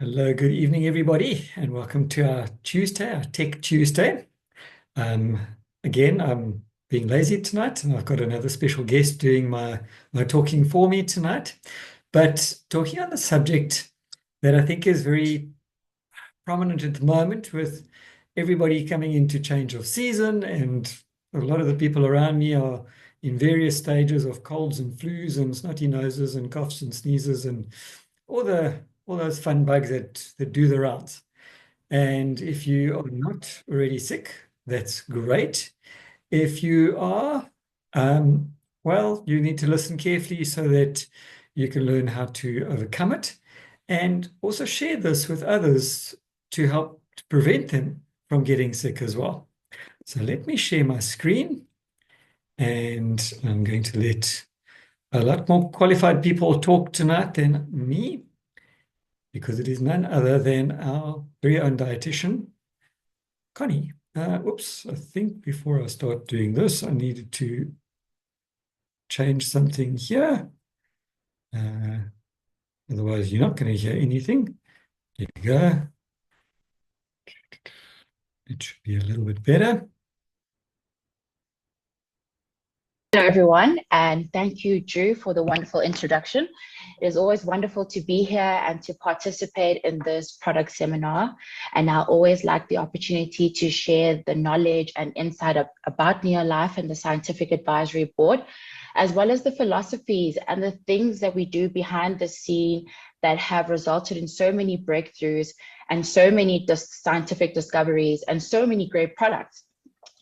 Hello, good evening, everybody, and welcome to our Tuesday, our Tech Tuesday. Um, Again, I'm being lazy tonight, and I've got another special guest doing my talking for me tonight. But talking on the subject that I think is very prominent at the moment, with everybody coming into change of season, and a lot of the people around me are in various stages of colds and flus and snotty noses and coughs and sneezes and all those fun bugs that do the rounds. And if you are not already sick, that's great. If you are, um, well, you need to listen carefully so that you can learn how to overcome it, and also share this with others to help to prevent them from getting sick as well. So let me share my screen, and I'm going to let a lot more qualified people talk tonight than me, because it is none other than our very own dietitian, Connie. Oops, I think before I start doing this, I needed to change something here. Uh, Otherwise, you're not going to hear anything. There you go. It should be a little bit better. Hello, everyone, and thank you, Drew, for the wonderful introduction. It is always wonderful to be here and to participate in this product seminar. And I always like the opportunity to share the knowledge and insight about Neolife and the Scientific Advisory Board, as well as the philosophies and the things that we do behind the scene that have resulted in so many breakthroughs and so many scientific discoveries and so many great products.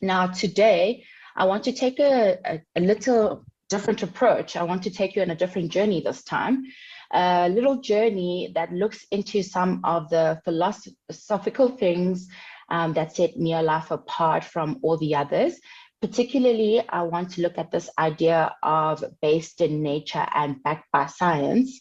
Now, today, I want to take a little different approach. I want to take you on a different journey this time, a little journey that looks into some of the philosophical things that set Neolife apart from all the others. Particularly, I want to look at this idea of based in nature and backed by science.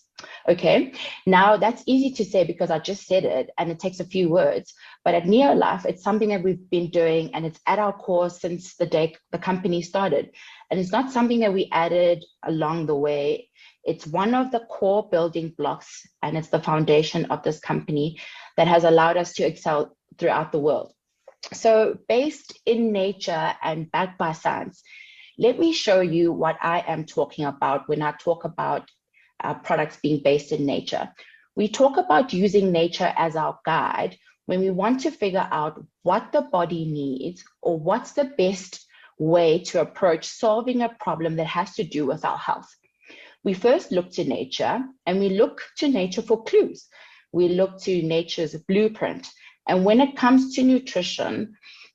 Okay, now that's easy to say because I just said it and it takes a few words. But at Neolife, it's something that we've been doing and it's at our core since the day the company started. And it's not something that we added along the way. It's one of the core building blocks and it's the foundation of this company that has allowed us to excel throughout the world. So based in nature and backed by science, let me show you what I am talking about when I talk about products being based in nature. We talk about using nature as our guide when we want to figure out what the body needs or what's the best way to approach solving a problem that has to do with our health. We first look to nature and we look to nature for clues. We look to nature's blueprint. And when it comes to nutrition,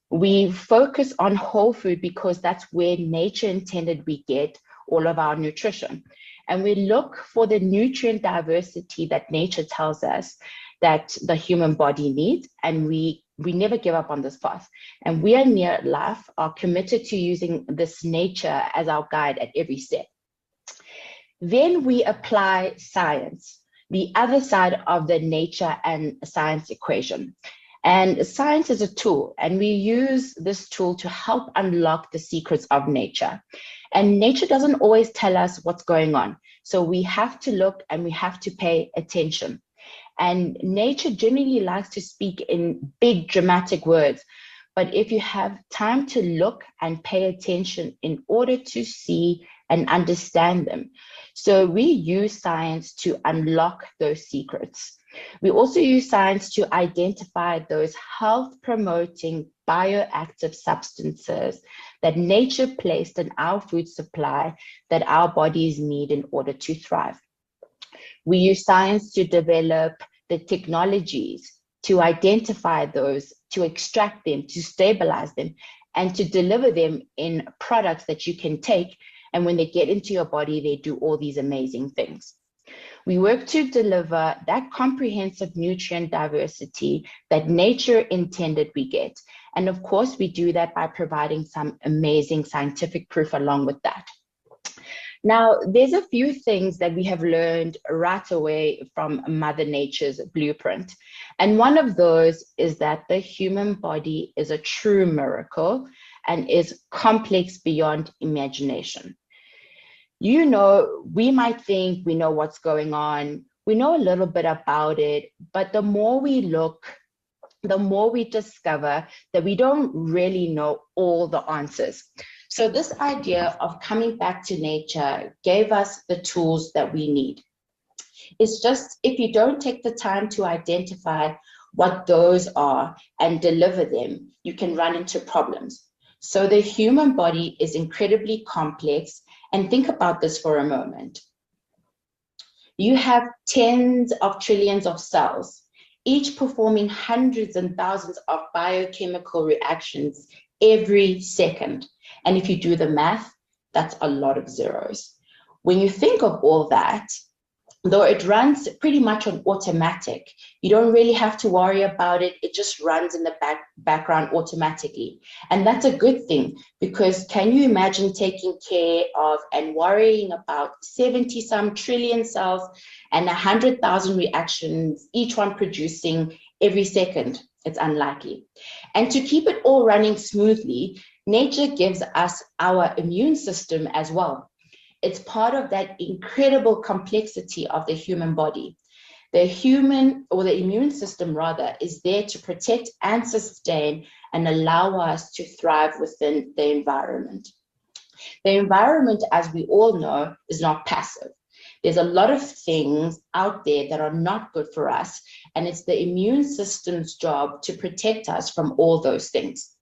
we focus on whole food because that's where nature intended we get all of our nutrition. And we look for the nutrient diversity that nature tells us that the human body needs, and we never give up on this path. And we at Neolife are committed to using this nature as our guide at every step. Then we apply science, the other side of the nature and science equation. And science is a tool, and we use this tool to help unlock the secrets of nature. And nature doesn't always tell us what's going on. So we have to look and we have to pay attention. And nature generally likes to speak in big dramatic words. But if you have time to look and pay attention in order to see and understand them. So we use science to unlock those secrets. We also use science to identify those health promoting bioactive substances that nature placed in our food supply that our bodies need in order to thrive. We use science to develop the technologies to identify those, to extract them, to stabilize them, and to deliver them in products that you can take. And when they get into your body, they do all these amazing things. We work to deliver that comprehensive nutrient diversity that nature intended we get. And of course, we do that by providing some amazing scientific proof along with that. Now, there's a few things that we have learned right away from Mother Nature's blueprint. And one of those is that the human body is a true miracle and is complex beyond imagination. You know, we might think we know what's going on. We know a little bit about it, but the more we look, the more we discover that we don't really know all the answers. So this idea of coming back to nature gave us the tools that we need. It's just, if you don't take the time to identify what those are and deliver them, you can run into problems. So the human body is incredibly complex, and think about this for a moment. You have tens of trillions of cells, each performing hundreds and thousands of biochemical reactions every second. And if you do the math, that's a lot of zeros. When you think of all that, though it runs pretty much on automatic, you don't really have to worry about it. It just runs in the background automatically. And that's a good thing, because can you imagine taking care of and worrying about 70 some trillion cells and 100,000 reactions, each one producing every second? It's unlikely. And to keep it all running smoothly, nature gives us our immune system as well. It's part of that incredible complexity of the human body. The immune system rather, is there to protect and sustain and allow us to thrive within the environment. The environment, as we all know, is not passive. There's a lot of things out there that are not good for us, and it's the immune system's job to protect us from all those things.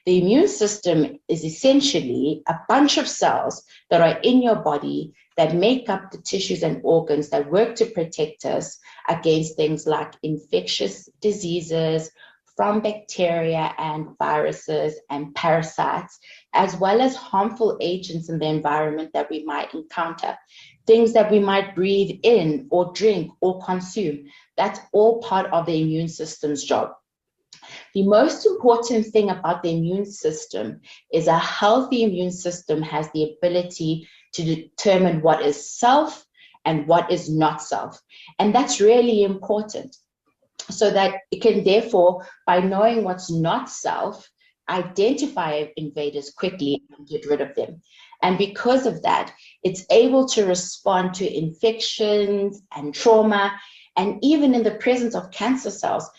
The immune system is essentially a bunch of cells that are in your body that make up the tissues and organs that work to protect us against things like infectious diseases from bacteria and viruses and parasites, as well as harmful agents in the environment that we might encounter, things that we might breathe in or drink or consume. That's all part of the immune system's job. The most important thing about the immune system is a healthy immune system has the ability to determine what is self and what is not self. And that's really important, so that it can therefore, by knowing what's not self, identify invaders quickly and get rid of them. And because of that, it's able to respond to infections and trauma, and even in the presence of cancer cells,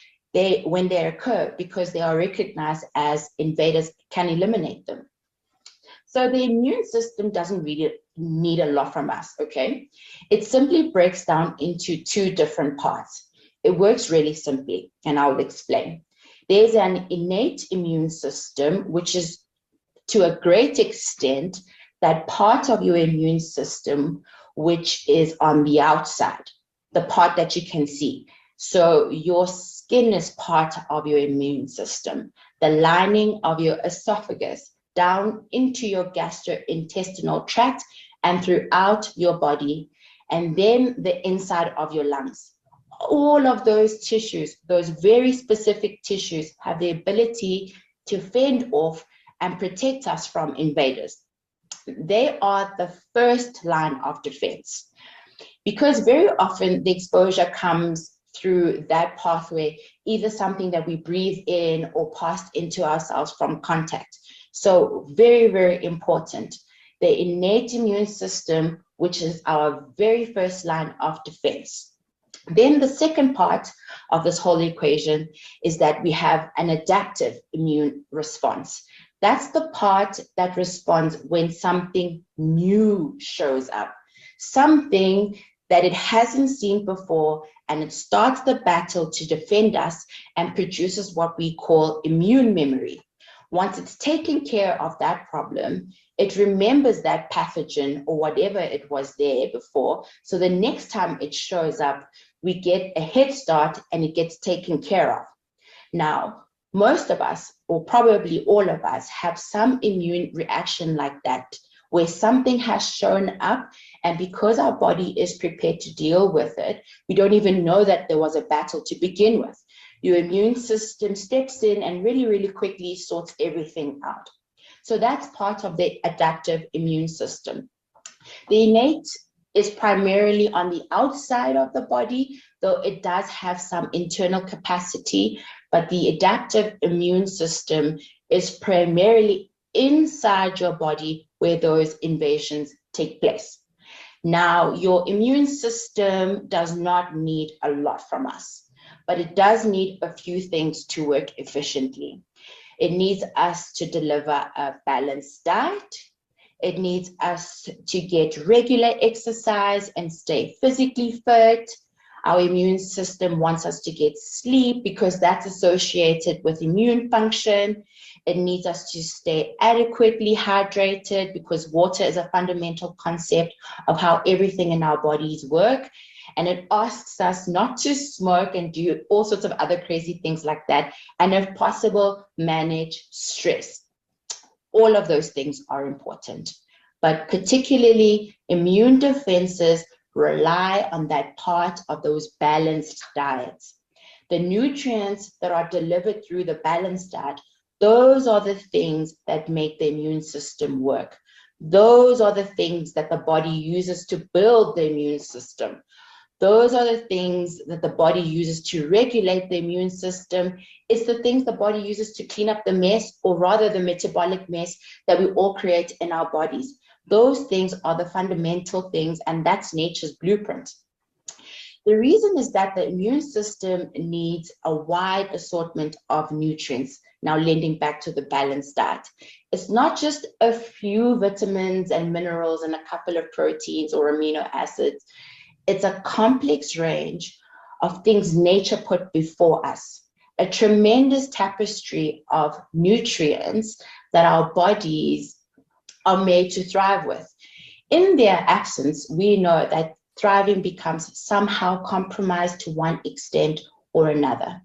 when they occur, because they are recognized as invaders, can eliminate them. So the immune system doesn't really need a lot from us, okay? It simply breaks down into two different parts. It works really simply, and I'll explain. There's an innate immune system, which is to a great extent that part of your immune system, which is on the outside, the part that you can see. So your skin is part of your immune system, the lining of your esophagus, down into your gastrointestinal tract and throughout your body, and then the inside of your lungs. All of those tissues, those very specific tissues, have the ability to fend off and protect us from invaders. They are the first line of defense, because very often the exposure comes through that pathway, either something that we breathe in or passed into ourselves from contact. So very, very important. The innate immune system, which is our very first line of defense. Then the second part of this whole equation is that we have an adaptive immune response. That's the part that responds when something new shows up, something that it hasn't seen before, and it starts the battle to defend us and produces what we call immune memory. Once it's taken care of that problem, it remembers that pathogen or whatever it was there before. So the next time it shows up, we get a head start and it gets taken care of. Now, most of us, or probably all of us, have some immune reaction like that, where something has shown up, and because our body is prepared to deal with it, we don't even know that there was a battle to begin with. Your immune system steps in and really, really quickly sorts everything out. So that's part of the adaptive immune system. The innate is primarily on the outside of the body, though it does have some internal capacity, but the adaptive immune system is primarily inside your body where those invasions take place. Now, your immune system does not need a lot from us, but it does need a few things to work efficiently. It needs us to deliver a balanced diet. It needs us to get regular exercise and stay physically fit. Our immune system wants us to get sleep because that's associated with immune function. It needs us to stay adequately hydrated because water is a fundamental concept of how everything in our bodies work. And it asks us not to smoke and do all sorts of other crazy things like that. And if possible, manage stress. All of those things are important, but particularly immune defenses rely on that part of those balanced diets. The nutrients that are delivered through the balanced diet, those are the things that make the immune system work. Those are the things that the body uses to build the immune system. Those are the things that the body uses to regulate the immune system. It's the things the body uses to clean up the mess, or rather the metabolic mess that we all create in our bodies. Those things are the fundamental things, and that's nature's blueprint. The reason is that the immune system needs a wide assortment of nutrients. Now, lending back to the balanced diet, it's not just a few vitamins and minerals and a couple of proteins or amino acids. It's a complex range of things nature put before us, a tremendous tapestry of nutrients that our bodies are made to thrive with. In their absence, we know that thriving becomes somehow compromised to one extent or another.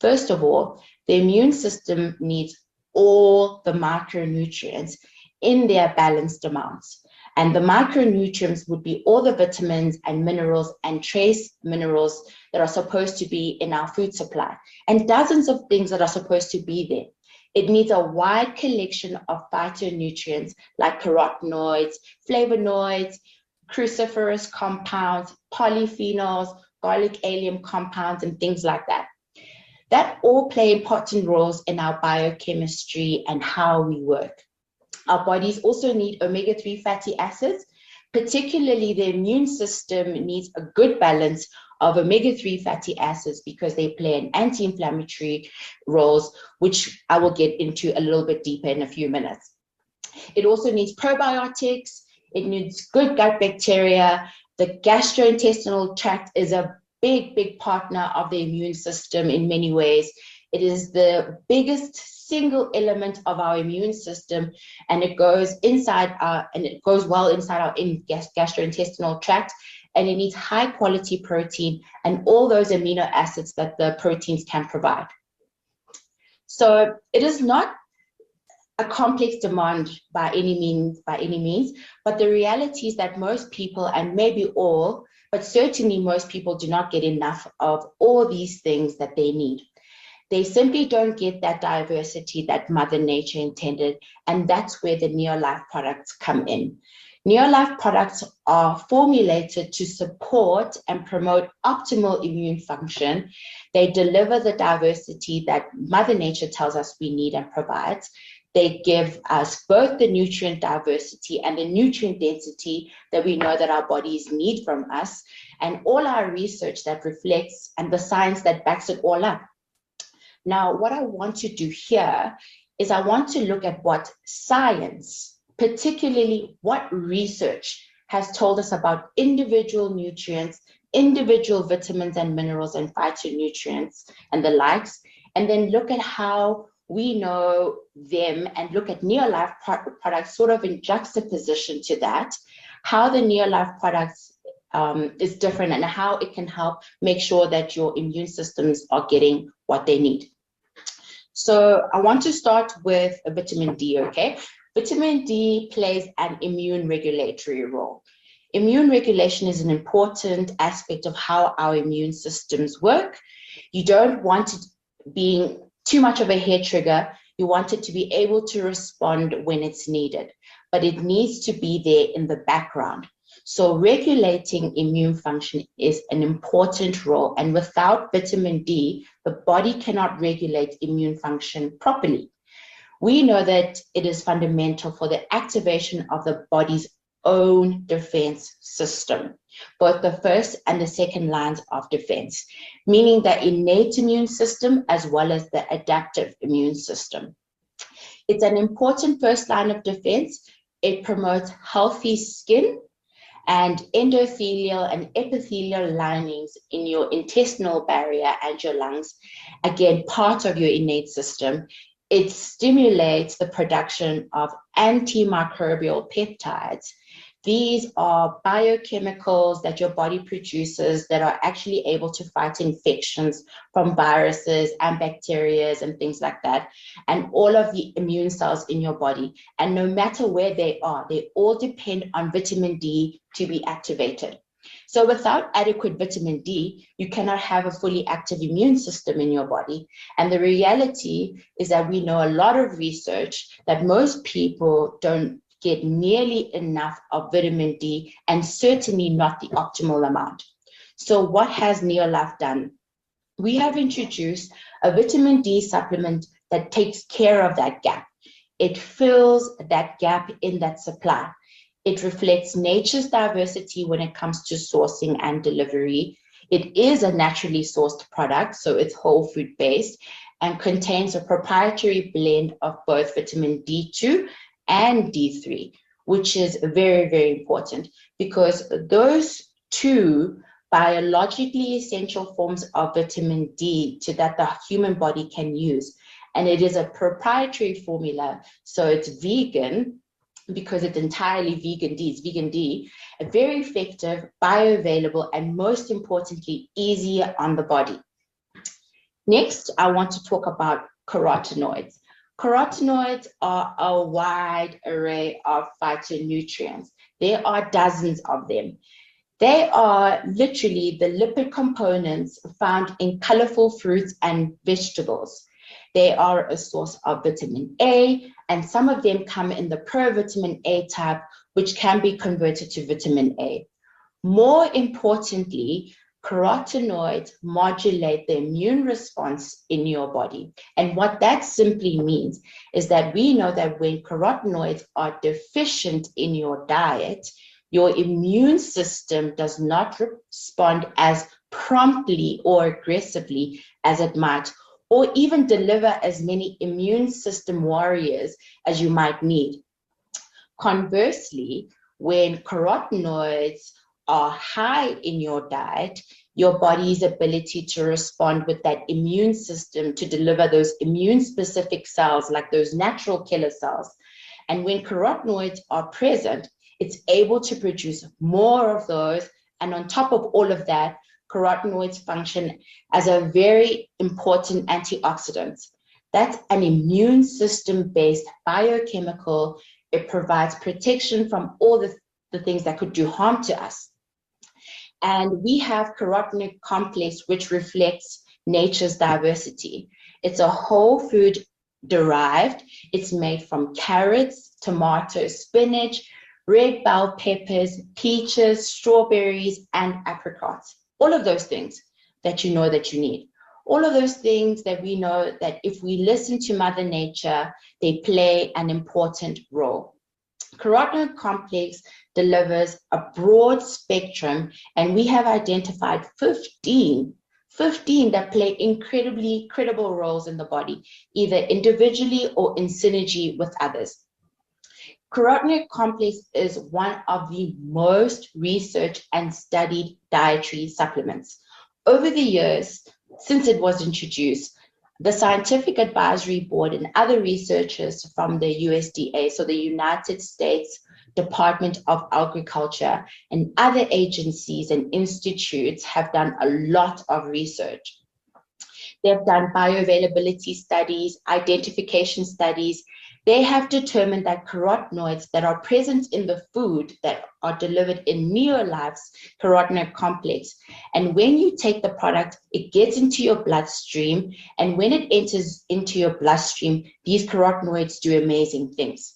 First of all, the immune system needs all the micronutrients in their balanced amounts. And the micronutrients would be all the vitamins and minerals and trace minerals that are supposed to be in our food supply, and dozens of things that are supposed to be there. It needs a wide collection of phytonutrients like carotenoids, flavonoids, cruciferous compounds, polyphenols, garlic allium compounds, and things like that. That all play important roles in our biochemistry and how we work. Our bodies also need omega-3 fatty acids, particularly the immune system needs a good balance of omega-3 fatty acids because they play an anti-inflammatory roles, which I will get into a little bit deeper in a few minutes. It also needs probiotics. It needs good gut bacteria. The gastrointestinal tract is a big partner of the immune system in many ways. It is the biggest single element of our immune system, and it goes well inside our gastrointestinal tract, and it needs high quality protein and all those amino acids that the proteins can provide. So it is not a complex demand by any means, but the reality is that most people, and maybe all, but certainly most people, do not get enough of all these things that they need. They simply don't get that diversity that Mother Nature intended, and that's where the Neolife products come in. Neolife products are formulated to support and promote optimal immune function. They deliver the diversity that Mother Nature tells us we need and provides. They give us both the nutrient diversity and the nutrient density that we know that our bodies need from us, and all our research that reflects and the science that backs it all up. Now, what I want to do here is I want to look at what science, particularly what research, has told us about individual nutrients, individual vitamins and minerals and phytonutrients and the likes, and then look at how we know them and look at Neolife products sort of in juxtaposition to that, how the Neolife products is different and how it can help make sure that your immune systems are getting what they need. So I want to start with vitamin D, okay? Vitamin D plays an immune regulatory role. Immune regulation is an important aspect of how our immune systems work. You don't want it being too much of a hair trigger. You want it to be able to respond when it's needed, but it needs to be there in the background. So regulating immune function is an important role, and without vitamin D, the body cannot regulate immune function properly. We know that it is fundamental for the activation of the body's own defense system, both the first and the second lines of defense, meaning the innate immune system as well as the adaptive immune system. It's an important first line of defense. It promotes healthy skin and endothelial and epithelial linings in your intestinal barrier and your lungs, again, part of your innate system. It stimulates the production of antimicrobial peptides. These are biochemicals that your body produces that are actually able to fight infections from viruses and bacteria and things like that, and all of the immune cells in your body. And no matter where they are, they all depend on vitamin D to be activated. So without adequate vitamin D, you cannot have a fully active immune system in your body. And the reality is that we know a lot of research that most people don't get nearly enough of vitamin D, and certainly not the optimal amount. So what has Neolife done? We have introduced a vitamin D supplement that takes care of that gap. It fills that gap in that supply. It reflects nature's diversity when it comes to sourcing and delivery. It is a naturally sourced product, so it's whole food based and contains a proprietary blend of both vitamin D2 and D3, which is very, very important because those two biologically essential forms of vitamin D to that the human body can use. And it is a proprietary formula, so it's vegan because it's entirely vegan D. It's vegan D, very effective, bioavailable, and most importantly, easier on the body. Next, I want to talk about carotenoids. Carotenoids are a wide array of phytonutrients. There are dozens of them. They are literally the lipid components found in colorful fruits and vegetables. They are a source of vitamin A, and some of them come in the provitamin A type, which can be converted to vitamin A. More importantly, carotenoids modulate the immune response in your body. And what that simply means is that we know that when carotenoids are deficient in your diet, your immune system does not respond as promptly or aggressively as it might, or even deliver as many immune system warriors as you might need. Conversely, when carotenoids are high in your diet, your body's ability to respond with that immune system to deliver those immune specific cells, like those natural killer cells. And when carotenoids are present, it's able to produce more of those. And on top of all of that, carotenoids function as a very important antioxidant. That's an immune system-based biochemical. It provides protection from all the things that could do harm to us. And we have carotenoid complex, which reflects nature's diversity. It's a whole food derived. It's made from carrots, tomatoes, spinach, red bell peppers, peaches, strawberries, and apricots. All of those things that you know that you need. All of those things that we know that if we listen to Mother Nature, they play an important role. Carotenoid complex delivers a broad spectrum, and we have identified 15 that play incredibly critical roles in the body, either individually or in synergy with others. Carotenoid complex is one of the most researched and studied dietary supplements. Over the years, since it was introduced, the Scientific Advisory Board and other researchers from the USDA, so the United States Department of Agriculture, and other agencies and institutes have done a lot of research. They've done bioavailability studies, identification studies. They have determined that carotenoids that are present in the food that are delivered in Neolife's carotenoid complex. And when you take the product, it gets into your bloodstream. And when it enters into your bloodstream, these carotenoids do amazing things.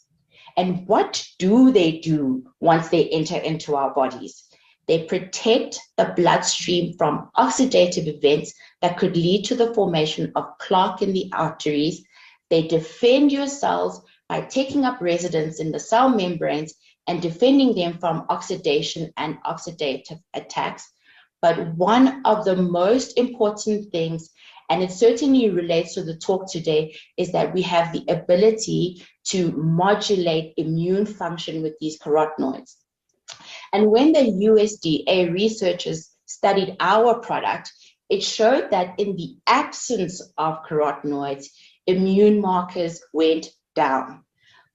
And what do they do once they enter into our bodies? They protect the bloodstream from oxidative events that could lead to the formation of plaque in the arteries. They defend your cells by taking up residence in the cell membranes, and defending them from oxidation and oxidative attacks. But one of the most important things, and it certainly relates to the talk today, is that we have the ability to modulate immune function with these carotenoids. And when the USDA researchers studied our product, it showed that in the absence of carotenoids, immune markers went down.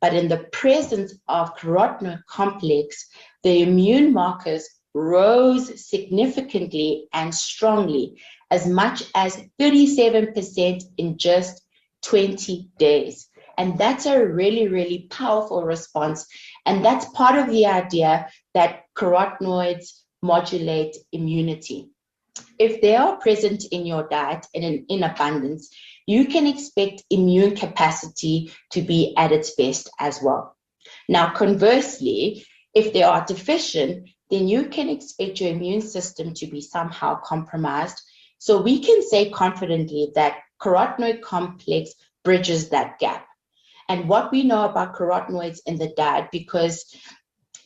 But in the presence of carotenoid complex, the immune markers rose significantly and strongly, as much as 37% in just 20 days. And that's a really, really powerful response. And that's part of the idea that carotenoids modulate immunity. If they are present in your diet in abundance, you can expect immune capacity to be at its best as well. Now, conversely, if they are deficient, then you can expect your immune system to be somehow compromised. So we can say confidently that carotenoid complex bridges that gap. And what we know about carotenoids in the diet, because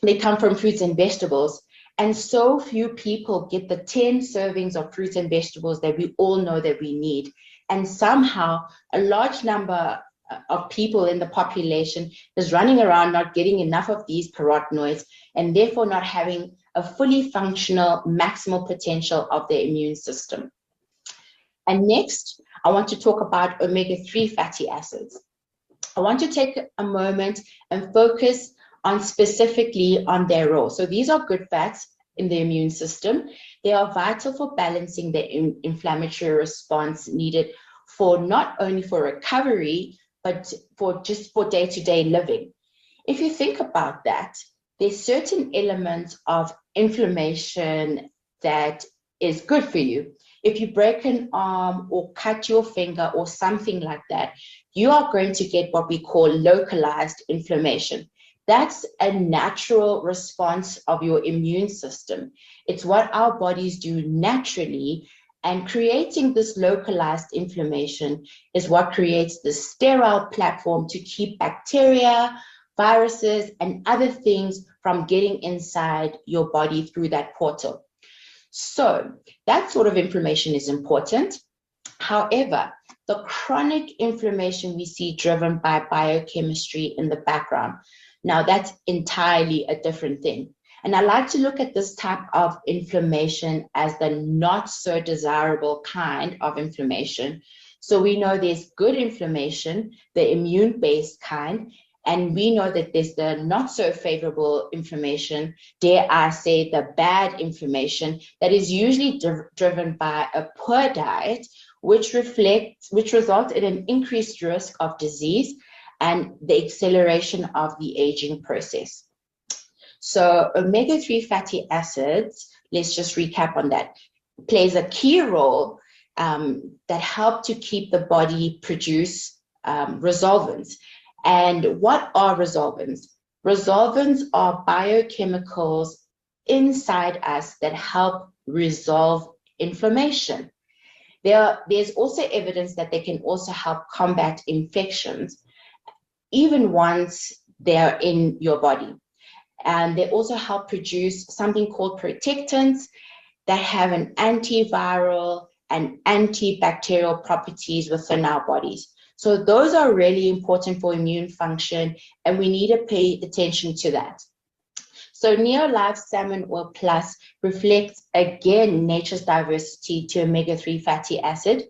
they come from fruits and vegetables, and so few people get the 10 servings of fruits and vegetables that we all know that we need. And somehow a large number of people in the population is running around not getting enough of these carotenoids, and therefore not having a fully functional maximal potential of their immune system. And next, I want to talk about omega-3 fatty acids. I want to take a moment and focus on specifically on their role. So these are good fats in the immune system. They are vital for balancing the inflammatory response needed for not only for recovery, but for just for day-to-day living. If you think about that, there's certain elements of inflammation that is good for you. If you break an arm or cut your finger or something like that, you are going to get what we call localized inflammation. That's a natural response of your immune system. It's what our bodies do naturally, and creating this localized inflammation is what creates the sterile platform to keep bacteria, viruses, and other things from getting inside your body through that portal. So that sort of inflammation is important. However, the chronic inflammation we see driven by biochemistry in the background, now that's entirely a different thing. And I like to look at this type of inflammation as the not so desirable kind of inflammation. So we know there's good inflammation, the immune-based kind, and we know that there's the not so favorable inflammation, dare I say the bad inflammation, that is usually driven by a poor diet, which results in an increased risk of disease and the acceleration of the aging process. So omega-3 fatty acids, let's just recap on that, plays a key role that help to keep the body produce resolvents. And what are resolvents? Resolvents are biochemicals inside us that help resolve inflammation. There's also evidence that they can also help combat infections, even once they're in your body. And they also help produce something called protectants that have an antiviral and antibacterial properties within our bodies. So those are really important for immune function, and we need to pay attention to that. So Neolife Salmon Oil Plus reflects, again, nature's diversity to omega-3 fatty acid.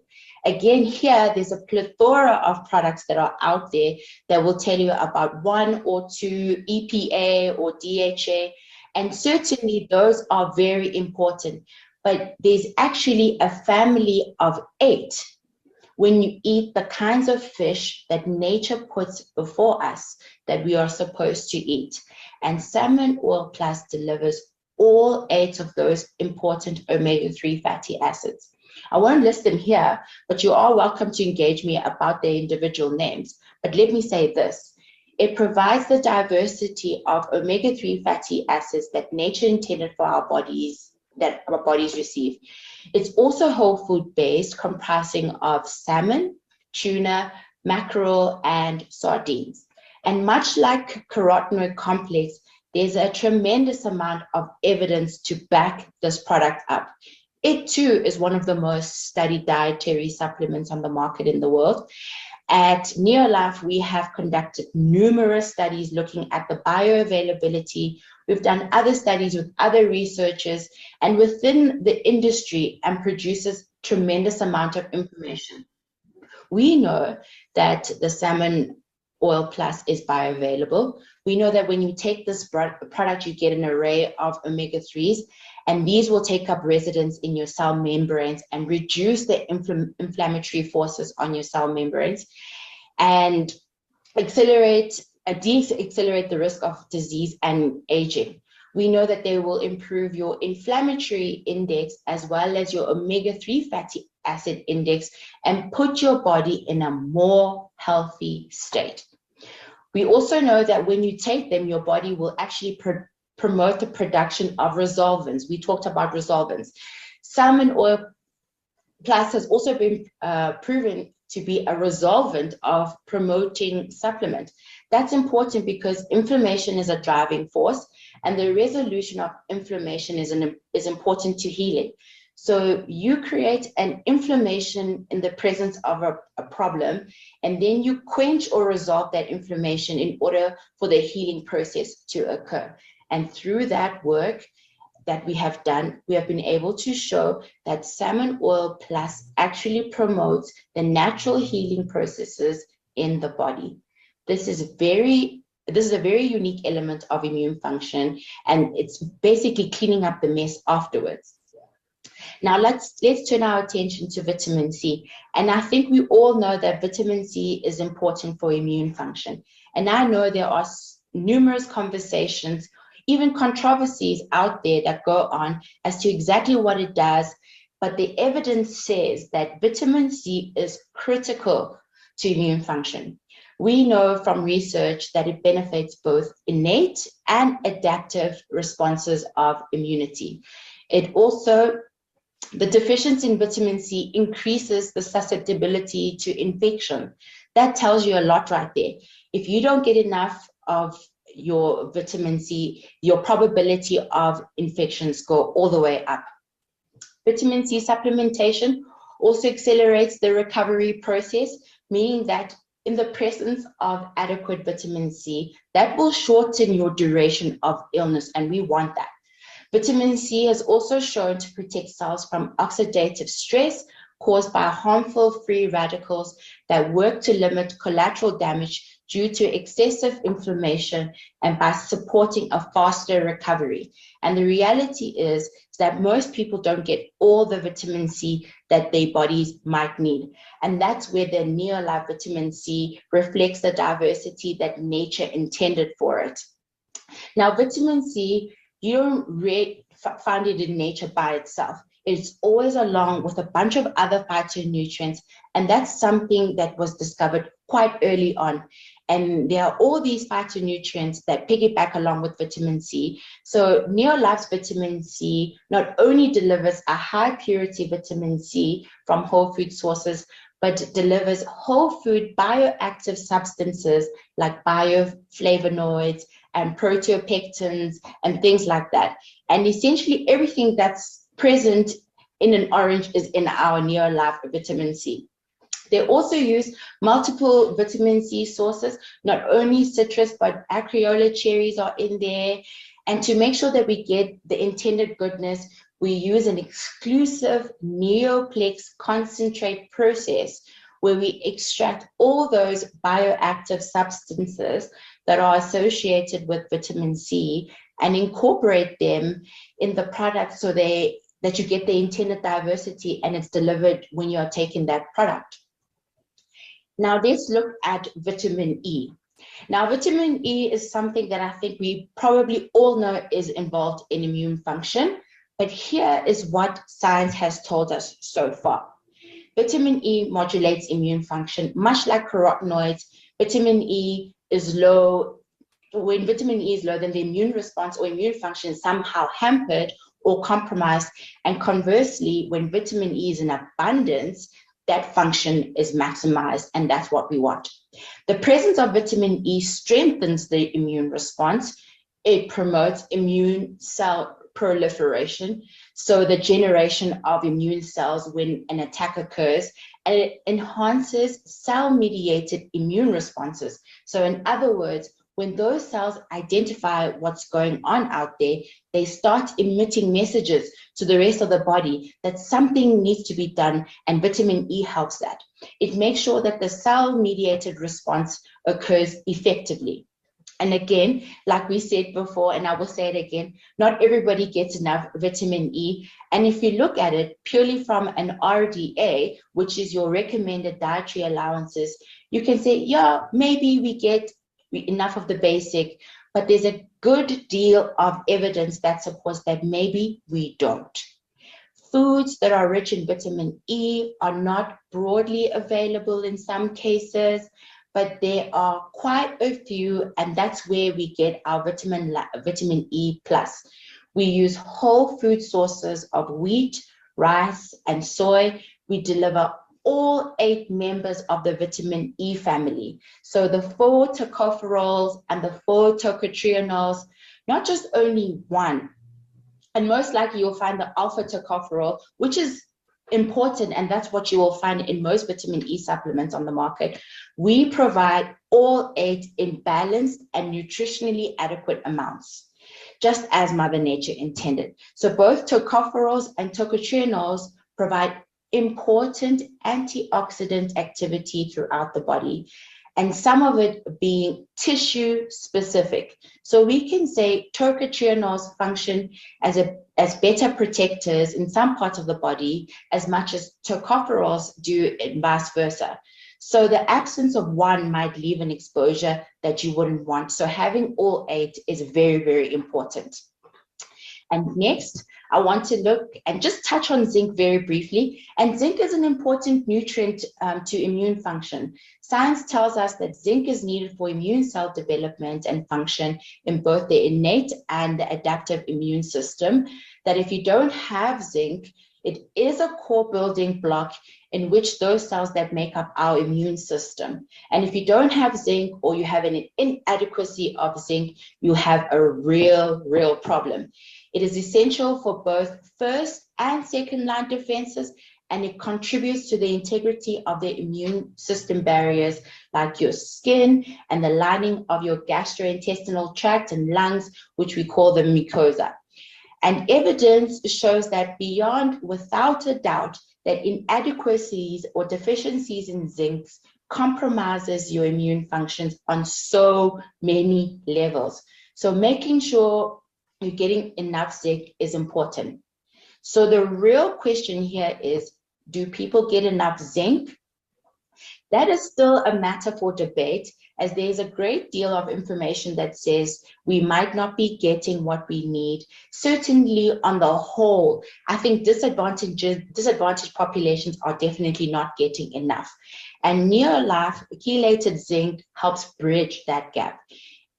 Again, here, there's a plethora of products that are out there that will tell you about 1 or 2 EPA or DHA, and certainly those are very important. But there's actually a family of 8 when you eat the kinds of fish that nature puts before us that we are supposed to eat. And Salmon Oil Plus delivers all 8 of those important omega-3 fatty acids. I won't list them here, but you are welcome to engage me about their individual names. But let me say this. It provides the diversity of omega-3 fatty acids that nature intended for our bodies, that our bodies receive. It's also whole food based, comprising of salmon, tuna, mackerel, and sardines. And much like carotenoid complex, there's a tremendous amount of evidence to back this product up. It too is one of the most studied dietary supplements on the market in the world. At Neolife, we have conducted numerous studies looking at the bioavailability. We've done other studies with other researchers and within the industry, and produces tremendous amount of information. We know that the Salmon Oil Plus is bioavailable. We know that when you take this product, you get an array of omega-3s, and these will take up residence in your cell membranes and reduce the inflammatory forces on your cell membranes and de-accelerate the risk of disease and aging. We know that they will improve your inflammatory index as well as your omega-3 fatty acid index and put your body in a more healthy state. We also know that when you take them, your body will actually promote the production of resolvins. We talked about resolvins. Salmon Oil Plus has also been proven to be a resolvent of promoting supplement. That's important because inflammation is a driving force, and the resolution of inflammation is important to healing. So you create an inflammation in the presence of a problem, and then you quench or resolve that inflammation in order for the healing process to occur. And through that work that we have done, we have been able to show that Salmon Oil Plus actually promotes the natural healing processes in the body. This is a very unique element of immune function, and it's basically cleaning up the mess afterwards. Now let's turn our attention to vitamin C. And I think we all know that vitamin C is important for immune function. And I know there are numerous conversations, even controversies out there that go on as to exactly what it does. But the evidence says that vitamin C is critical to immune function. We know from research that it benefits both innate and adaptive responses of immunity. The deficiency in vitamin C increases the susceptibility to infection. That tells you a lot right there. If you don't get enough of your vitamin C, your probability of infections go all the way up. Vitamin C supplementation also accelerates the recovery process, meaning that in the presence of adequate vitamin C, that will shorten your duration of illness, and we want that. Vitamin C is also shown to protect cells from oxidative stress caused by harmful free radicals that work to limit collateral damage due to excessive inflammation and by supporting a faster recovery. And the reality is that most people don't get all the vitamin C that their bodies might need. And that's where the Neolife vitamin C reflects the diversity that nature intended for it. Now, vitamin C, you don't find it in nature by itself. It's always along with a bunch of other phytonutrients, and that's something that was discovered quite early on. And there are all these phytonutrients that piggyback along with vitamin C. So Neolife's vitamin C not only delivers a high purity vitamin C from whole food sources, but delivers whole food bioactive substances like bioflavonoids and proteopectins and things like that. And essentially everything that's present in an orange is in our Neolife vitamin C. They also use multiple vitamin C sources, not only citrus, but Acreola cherries are in there. And to make sure that we get the intended goodness, we use an exclusive Neoplex concentrate process where we extract all those bioactive substances that are associated with vitamin C and incorporate them in the product so that you get the intended diversity and it's delivered when you're taking that product. Now let's look at vitamin E. Now vitamin E is something that I think we probably all know is involved in immune function, but here is what science has told us so far. Vitamin E modulates immune function, much like carotenoids. Vitamin E is low. When vitamin E is low, then the immune response or immune function is somehow hampered or compromised. And conversely, when vitamin E is in abundance, that function is maximized, and that's what we want. The presence of vitamin E strengthens the immune response. it promotes immune cell proliferation, so the generation of immune cells when an attack occurs, and it enhances cell-mediated immune responses. So in other words, when those cells identify what's going on out there, they start emitting messages to the rest of the body that something needs to be done, and vitamin E helps that. It makes sure that the cell-mediated response occurs effectively. And again, like we said before, and I will say it again, not everybody gets enough vitamin E. And if you look at it purely from an RDA, which is your recommended dietary allowances, you can say, yeah, maybe we get enough of the basic, but there's a good deal of evidence that supports that maybe we don't. Foods that are rich in vitamin E are not broadly available in some cases, but there are quite a few, and that's where we get our vitamin E plus. We use whole food sources of wheat, rice, and soy. We deliver all 8 members of the vitamin E family. So the 4 tocopherols and the 4 tocotrienols, not just only one. And most likely you'll find the alpha tocopherol, which is important, and that's what you will find in most vitamin E supplements on the market. We provide all 8 in balanced and nutritionally adequate amounts, just as Mother Nature intended. So both tocopherols and tocotrienols provide important antioxidant activity throughout the body, and some of it being tissue specific. So we can say tocotrienols function as beta protectors in some parts of the body as much as tocopherols do, and vice versa. So the absence of one might leave an exposure that you wouldn't want. So having all 8 is very, very important. And next, I want to look and just touch on zinc very briefly. And zinc is an important nutrient to immune function. Science tells us that zinc is needed for immune cell development and function in both the innate and the adaptive immune system. That if you don't have zinc, it is a core building block in which those cells that make up our immune system. And if you don't have zinc, or you have an inadequacy of zinc, you have a real problem. It is essential for both first and second line defenses, and it contributes to the integrity of the immune system barriers like your skin and the lining of your gastrointestinal tract and lungs, which we call the mucosa. And evidence shows that beyond, without a doubt, that inadequacies or deficiencies in zinc compromises your immune functions on so many levels. So making sure you're getting enough zinc is important. So the real question here is, do people get enough zinc? That is still a matter for debate, as there's a great deal of information that says we might not be getting what we need. Certainly on the whole, I think disadvantaged populations are definitely not getting enough. And Neolife chelated zinc helps bridge that gap.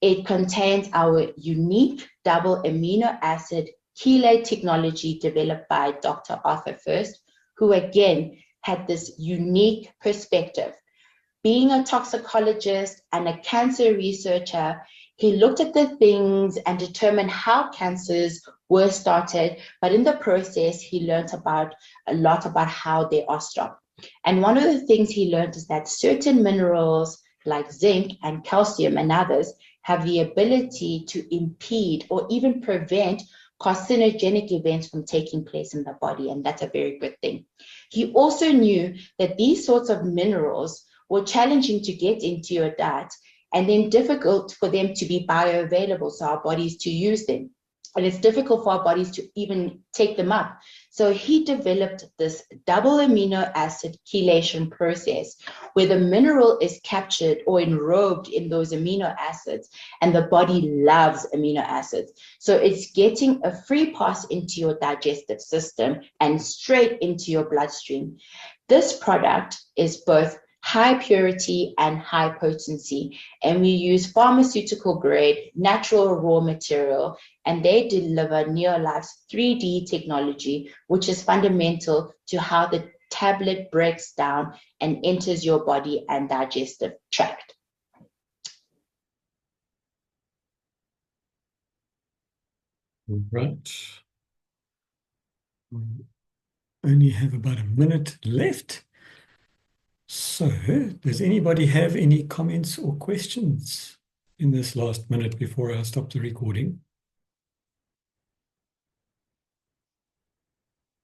It contains our unique double amino acid chelate technology developed by Dr. Arthur First, who again had this unique perspective. Being a toxicologist and a cancer researcher, he looked at the things and determined how cancers were started, but in the process, he learned a lot about how they are stopped. And one of the things he learned is that certain minerals like zinc and calcium and others have the ability to impede or even prevent carcinogenic events from taking place in the body, and that's a very good thing. He also knew that these sorts of minerals were challenging to get into your diet, and then difficult for them to be bioavailable, so our bodies to use them. And it's difficult for our bodies to even take them up. So he developed this double amino acid chelation process where the mineral is captured or enrobed in those amino acids, and the body loves amino acids. So it's getting a free pass into your digestive system and straight into your bloodstream. This product is both high purity and high potency, and we use pharmaceutical grade natural raw material, and they deliver Neolife's 3D technology, which is fundamental to how the tablet breaks down and enters your body and digestive tract. Right. We only have about a minute left. So, does anybody have any comments or questions in this last minute before I stop the recording?